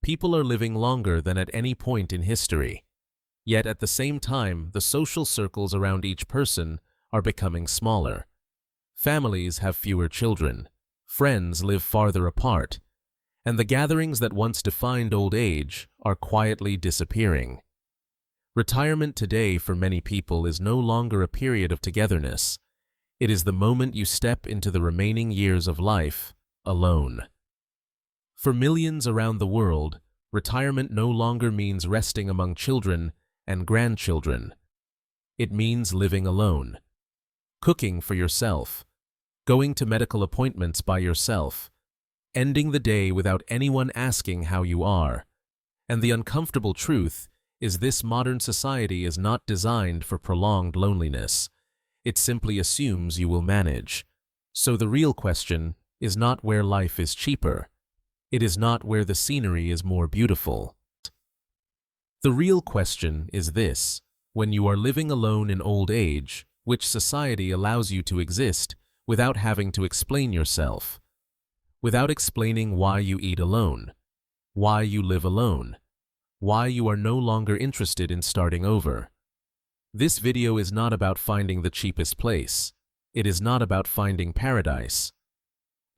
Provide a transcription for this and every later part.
People are living longer than at any point in history. Yet at the same time, the social circles around each person are becoming smaller. Families have fewer children, friends live farther apart, and the gatherings that once defined old age are quietly disappearing. Retirement today for many people is no longer a period of togetherness. It is the moment you step into the remaining years of life alone. For millions around the world, retirement no longer means resting among children and grandchildren. It means living alone, cooking for yourself, going to medical appointments by yourself, ending the day without anyone asking how you are. And the uncomfortable truth is this modern society is not designed for prolonged loneliness. It simply assumes you will manage. So the real question is not where life is cheaper. It is not where the scenery is more beautiful. The real question is this: when you are living alone in old age, which society allows you to exist without having to explain yourself, without explaining why you eat alone, why you live alone, why you are no longer interested in starting over. This video is not about finding the cheapest place. It is not about finding paradise.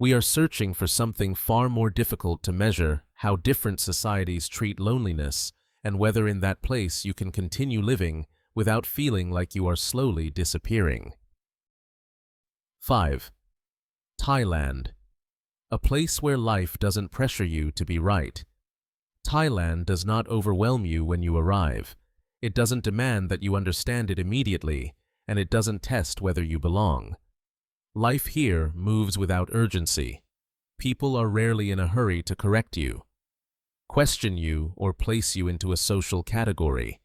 We are searching for something far more difficult to measure: how different societies treat loneliness, and whether in that place you can continue living without feeling like you are slowly disappearing. 5. Thailand. A place where life doesn't pressure you to be right. Thailand does not overwhelm you when you arrive. It doesn't demand that you understand it immediately, and it doesn't test whether you belong. Life here moves without urgency. People are rarely in a hurry to correct you, question you, or place you into a social category.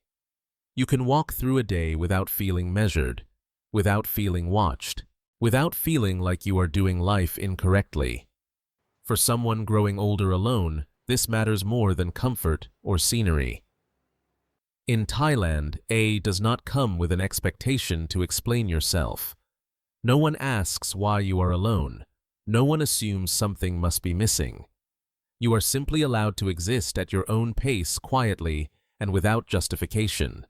You can walk through a day without feeling measured, without feeling watched, without feeling like you are doing life incorrectly. For someone growing older alone, this matters more than comfort or scenery. In Thailand, A does not come with an expectation to explain yourself. No one asks why you are alone. No one assumes something must be missing. You are simply allowed to exist at your own pace quietly and without justification.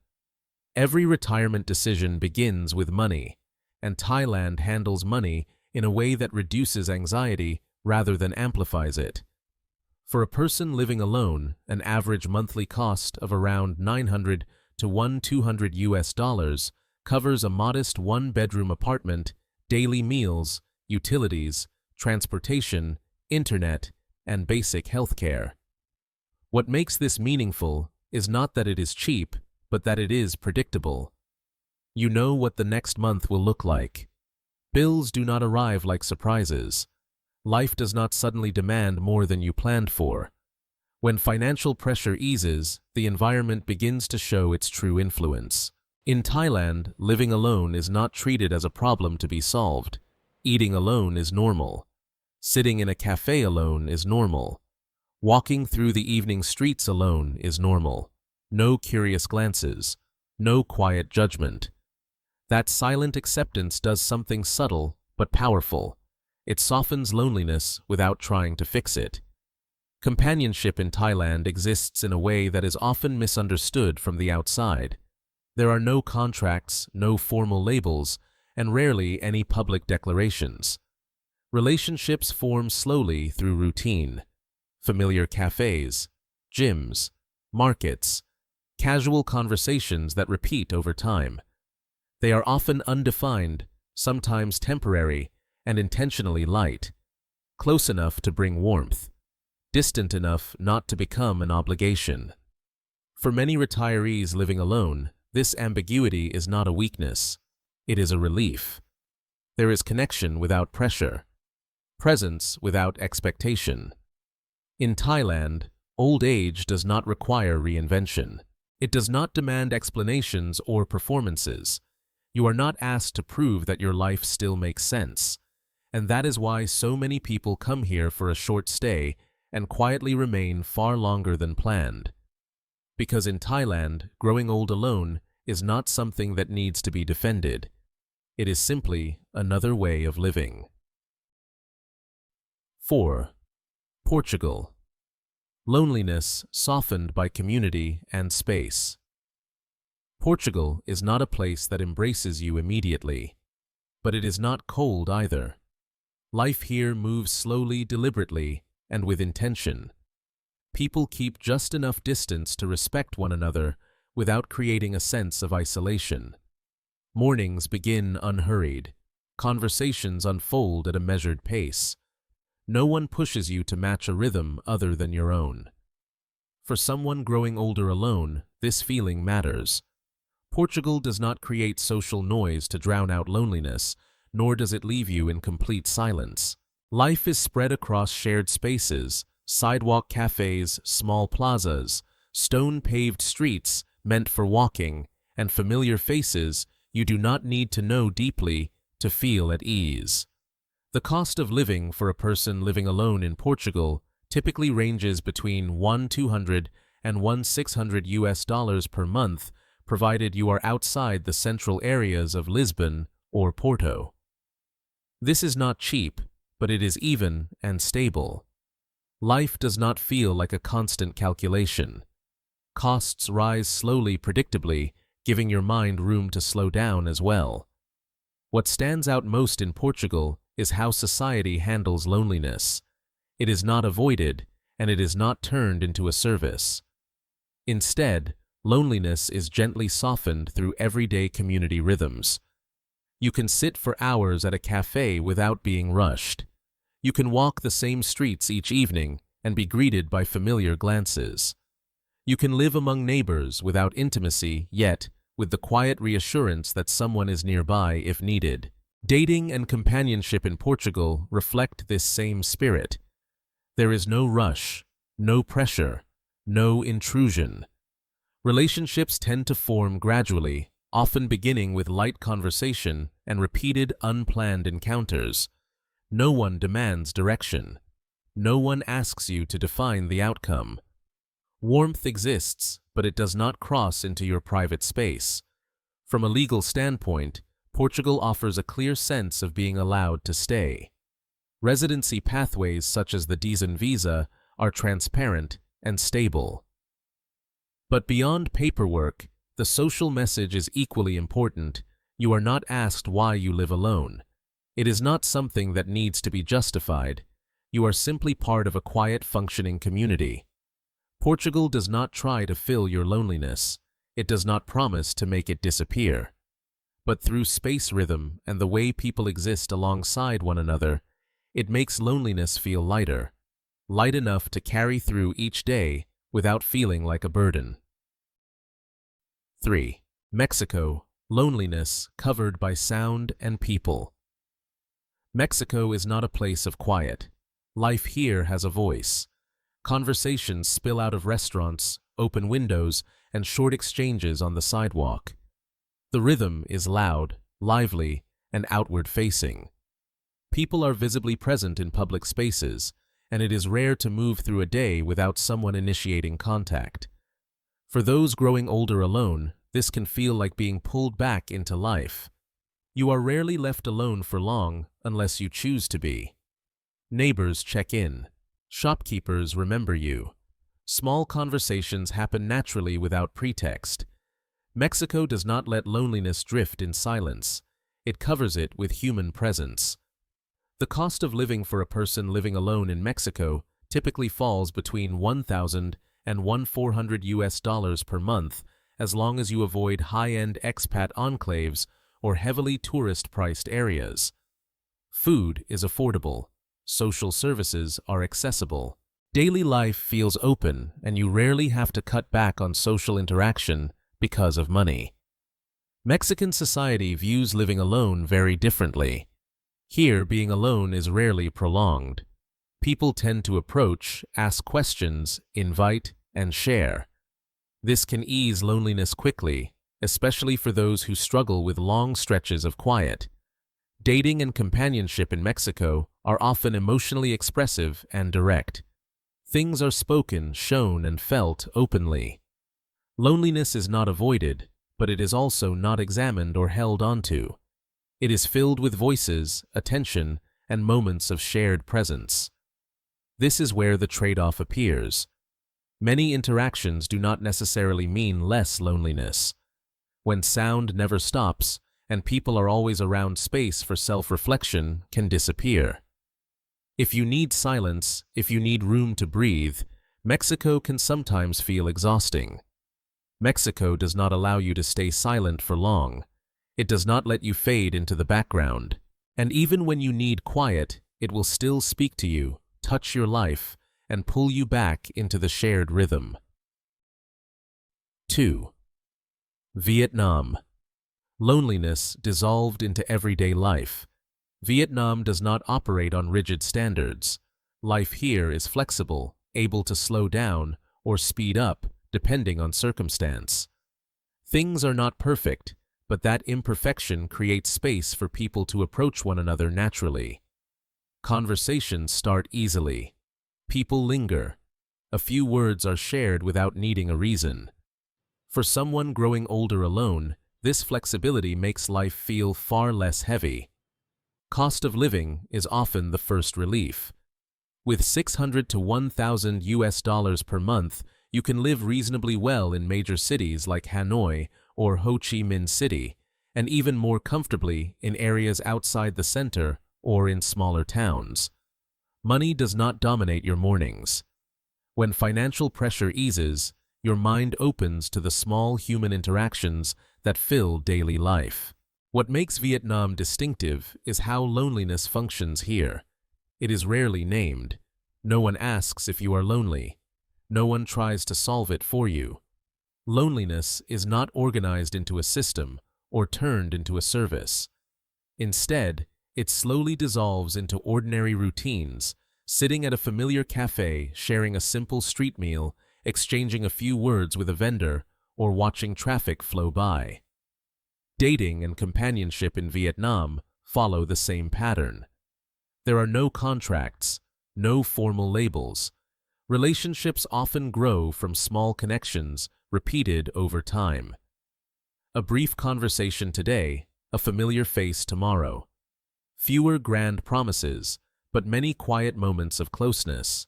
Every retirement decision begins with money, and Thailand handles money in a way that reduces anxiety rather than amplifies it. For a person living alone, an average monthly cost of around $900 to $1,200 covers a modest one-bedroom apartment, daily meals, utilities, transportation, internet, and basic health care. What makes this meaningful is not that it is cheap, but that it is predictable. You know what the next month will look like. Bills do not arrive like surprises. Life does not suddenly demand more than you planned for. When financial pressure eases, the environment begins to show its true influence. In Thailand, living alone is not treated as a problem to be solved. Eating alone is normal. Sitting in a cafe alone is normal. Walking through the evening streets alone is normal. No curious glances, no quiet judgment. That silent acceptance does something subtle but powerful. It softens loneliness without trying to fix it. Companionship in Thailand exists in a way that is often misunderstood from the outside. There are no contracts, no formal labels, and rarely any public declarations. Relationships form slowly through routine. Familiar cafes, gyms, markets, casual conversations that repeat over time. They are often undefined, sometimes temporary, and intentionally light, close enough to bring warmth, distant enough not to become an obligation. For many retirees living alone, this ambiguity is not a weakness. It is a relief. There is connection without pressure, presence without expectation. In Thailand, old age does not require reinvention. It does not demand explanations or performances. You are not asked to prove that your life still makes sense. And that is why so many people come here for a short stay and quietly remain far longer than planned. Because in Thailand, growing old alone is not something that needs to be defended. It is simply another way of living. 4. Portugal. Loneliness softened by community and space. Portugal is not a place that embraces you immediately, but it is not cold either. Life here moves slowly, deliberately, and with intention. People keep just enough distance to respect one another without creating a sense of isolation. Mornings begin unhurried. Conversations unfold at a measured pace. No one pushes you to match a rhythm other than your own. For someone growing older alone, this feeling matters. Portugal does not create social noise to drown out loneliness, nor does it leave you in complete silence. Life is spread across shared spaces, sidewalk cafes, small plazas, stone-paved streets meant for walking, and familiar faces you do not need to know deeply to feel at ease. The cost of living for a person living alone in Portugal typically ranges between $1,200 and $1,600 per month, provided you are outside the central areas of Lisbon or Porto. This is not cheap, but it is even and stable. Life does not feel like a constant calculation. Costs rise slowly, predictably, giving your mind room to slow down as well. What stands out most in Portugal is how society handles loneliness. It is not avoided, and it is not turned into a service. Instead, loneliness is gently softened through everyday community rhythms. You can sit for hours at a cafe without being rushed. You can walk the same streets each evening and be greeted by familiar glances. You can live among neighbors without intimacy, yet with the quiet reassurance that someone is nearby if needed. Dating and companionship in Portugal reflect this same spirit. There is no rush, no pressure, no intrusion. Relationships tend to form gradually, often beginning with light conversation and repeated unplanned encounters. No one demands direction. No one asks you to define the outcome. Warmth exists, but it does not cross into your private space. From a legal standpoint, Portugal offers a clear sense of being allowed to stay. Residency pathways such as the Dizem visa are transparent and stable. But beyond paperwork, the social message is equally important. You are not asked why you live alone. It is not something that needs to be justified. You are simply part of a quiet, functioning community. Portugal does not try to fill your loneliness. It does not promise to make it disappear. But through space rhythm and the way people exist alongside one another, it makes loneliness feel lighter, light enough to carry through each day without feeling like a burden. 3. Mexico, loneliness covered by sound and people. Mexico is not a place of quiet. Life here has a voice. Conversations spill out of restaurants, open windows, and short exchanges on the sidewalk. The rhythm is loud, lively, and outward-facing. People are visibly present in public spaces, and it is rare to move through a day without someone initiating contact. For those growing older alone, this can feel like being pulled back into life. You are rarely left alone for long unless you choose to be. Neighbors check in. Shopkeepers remember you. Small conversations happen naturally without pretext. Mexico does not let loneliness drift in silence. It covers it with human presence. The cost of living for a person living alone in Mexico typically falls between $1,000 and $1,400 per month, as long as you avoid high-end expat enclaves or heavily tourist-priced areas. Food is affordable. Social services are accessible. Daily life feels open, and you rarely have to cut back on social interaction because of money. Mexican society views living alone very differently. Here, being alone is rarely prolonged. People tend to approach, ask questions, invite, and share. This can ease loneliness quickly, especially for those who struggle with long stretches of quiet. Dating and companionship in Mexico are often emotionally expressive and direct. Things are spoken, shown, and felt openly. Loneliness is not avoided, but it is also not examined or held onto. It is filled with voices, attention, and moments of shared presence. This is where the trade-off appears. Many interactions do not necessarily mean less loneliness. When sound never stops and people are always around, space for self-reflection can disappear. If you need silence, if you need room to breathe, Mexico can sometimes feel exhausting. Mexico does not allow you to stay silent for long. It does not let you fade into the background. And even when you need quiet, it will still speak to you, touch your life, and pull you back into the shared rhythm. 2. Vietnam. Loneliness dissolved into everyday life. Vietnam does not operate on rigid standards. Life here is flexible, able to slow down or speed up depending on circumstance. Things are not perfect, but that imperfection creates space for people to approach one another naturally. Conversations start easily. People linger. A few words are shared without needing a reason. For someone growing older alone, this flexibility makes life feel far less heavy. Cost of living is often the first relief. With $600 to $1,000 per month, you can live reasonably well in major cities like Hanoi or Ho Chi Minh City, and even more comfortably in areas outside the center or in smaller towns. Money does not dominate your mornings. When financial pressure eases, your mind opens to the small human interactions that fill daily life. What makes Vietnam distinctive is how loneliness functions here. It is rarely named. No one asks if you are lonely. No one tries to solve it for you. Loneliness is not organized into a system or turned into a service. Instead, it slowly dissolves into ordinary routines, sitting at a familiar cafe, sharing a simple street meal, exchanging a few words with a vendor, or watching traffic flow by. Dating and companionship in Vietnam follow the same pattern. There are no contracts, no formal labels. Relationships often grow from small connections repeated over time. A brief conversation today, a familiar face tomorrow. Fewer grand promises, but many quiet moments of closeness.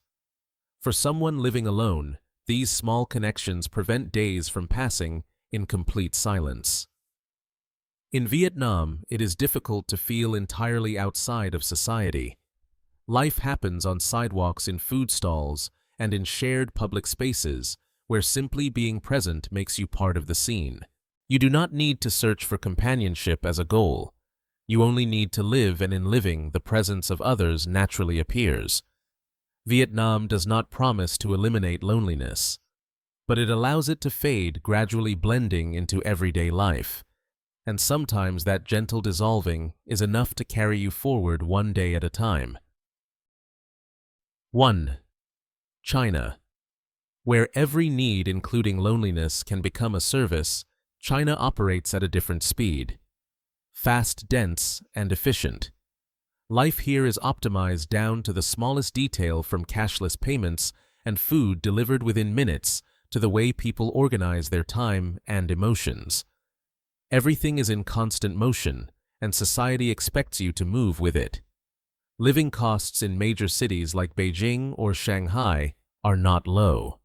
For someone living alone, these small connections prevent days from passing in complete silence. In Vietnam, it is difficult to feel entirely outside of society. Life happens on sidewalks, in food stalls, and in shared public spaces, where simply being present makes you part of the scene. You do not need to search for companionship as a goal. You only need to live, and in living, the presence of others naturally appears. Vietnam does not promise to eliminate loneliness, but it allows it to fade, gradually blending into everyday life. And sometimes that gentle dissolving is enough to carry you forward one day at a time. 1. China. Where every need, including loneliness, can become a service, China operates at a different speed. Fast, dense, and efficient. Life here is optimized down to the smallest detail, from cashless payments and food delivered within minutes to the way people organize their time and emotions. Everything is in constant motion, and society expects you to move with it. Living costs in major cities like Beijing or Shanghai are not low.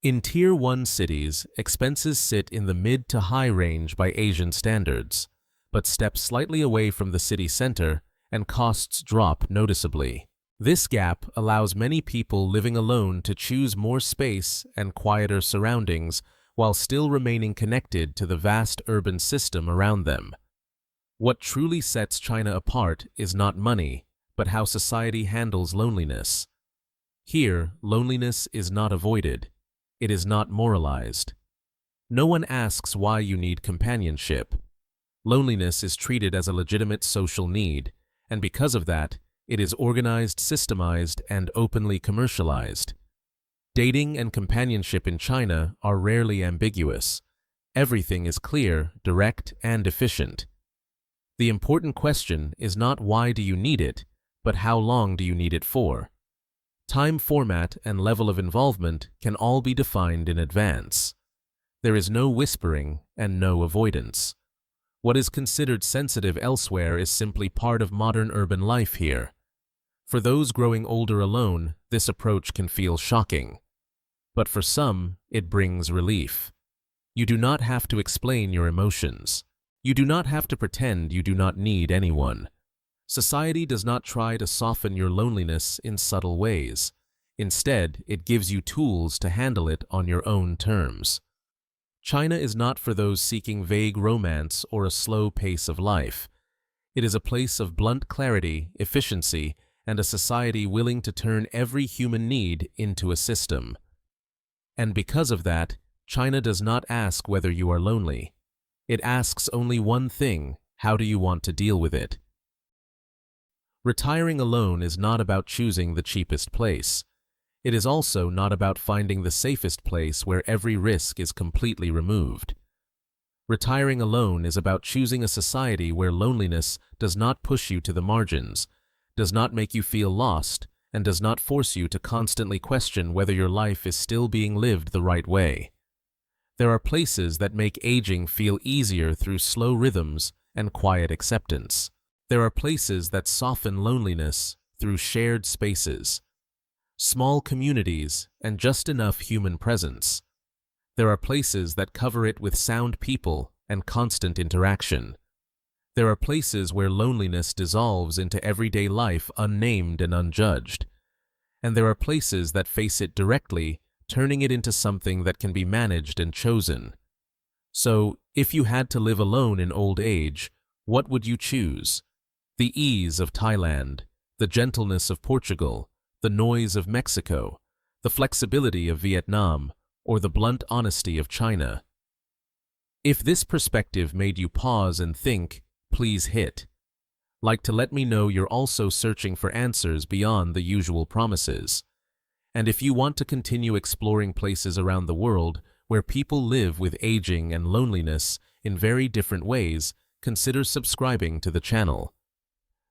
In Tier 1 cities, expenses sit in the mid to high range by Asian standards, but step slightly away from the city center and costs drop noticeably. This gap allows many people living alone to choose more space and quieter surroundings while still remaining connected to the vast urban system around them. What truly sets China apart is not money, but how society handles loneliness. Here, loneliness is not avoided. It is not moralized. No one asks why you need companionship. Loneliness is treated as a legitimate social need, and because of that, it is organized, systemized, and openly commercialized. Dating and companionship in China are rarely ambiguous. Everything is clear, direct, and efficient. The important question is not why do you need it, but how long do you need it for? Time, format, and level of involvement can all be defined in advance. There is no whispering and no avoidance. What is considered sensitive elsewhere is simply part of modern urban life here. For those growing older alone, this approach can feel shocking. but for some, it brings relief. You do not have to explain your emotions. You do not have to pretend you do not need anyone. Society does not try to soften your loneliness in subtle ways. Instead, it gives you tools to handle it on your own terms. China is not for those seeking vague romance or a slow pace of life. It is a place of blunt clarity, efficiency, and a society willing to turn every human need into a system. And because of that, China does not ask whether you are lonely. It asks only one thing: how do you want to deal with it? Retiring alone is not about choosing the cheapest place. It is also not about finding the safest place where every risk is completely removed. Retiring alone is about choosing a society where loneliness does not push you to the margins, does not make you feel lost, and does not force you to constantly question whether your life is still being lived the right way. There are places that make aging feel easier through slow rhythms and quiet acceptance. There are places that soften loneliness through shared spaces, small communities, and just enough human presence. There are places that cover it with sound people and constant interaction. There are places where loneliness dissolves into everyday life unnamed and unjudged. And there are places that face it directly, turning it into something that can be managed and chosen. So, if you had to live alone in old age, what would you choose? The ease of Thailand, the gentleness of Portugal, the noise of Mexico, the flexibility of Vietnam, or the blunt honesty of China? If this perspective made you pause and think, please hit like to let me know you're also searching for answers beyond the usual promises. And if you want to continue exploring places around the world where people live with aging and loneliness in very different ways, consider subscribing to the channel.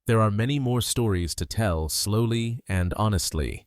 There are many more stories to tell slowly and honestly.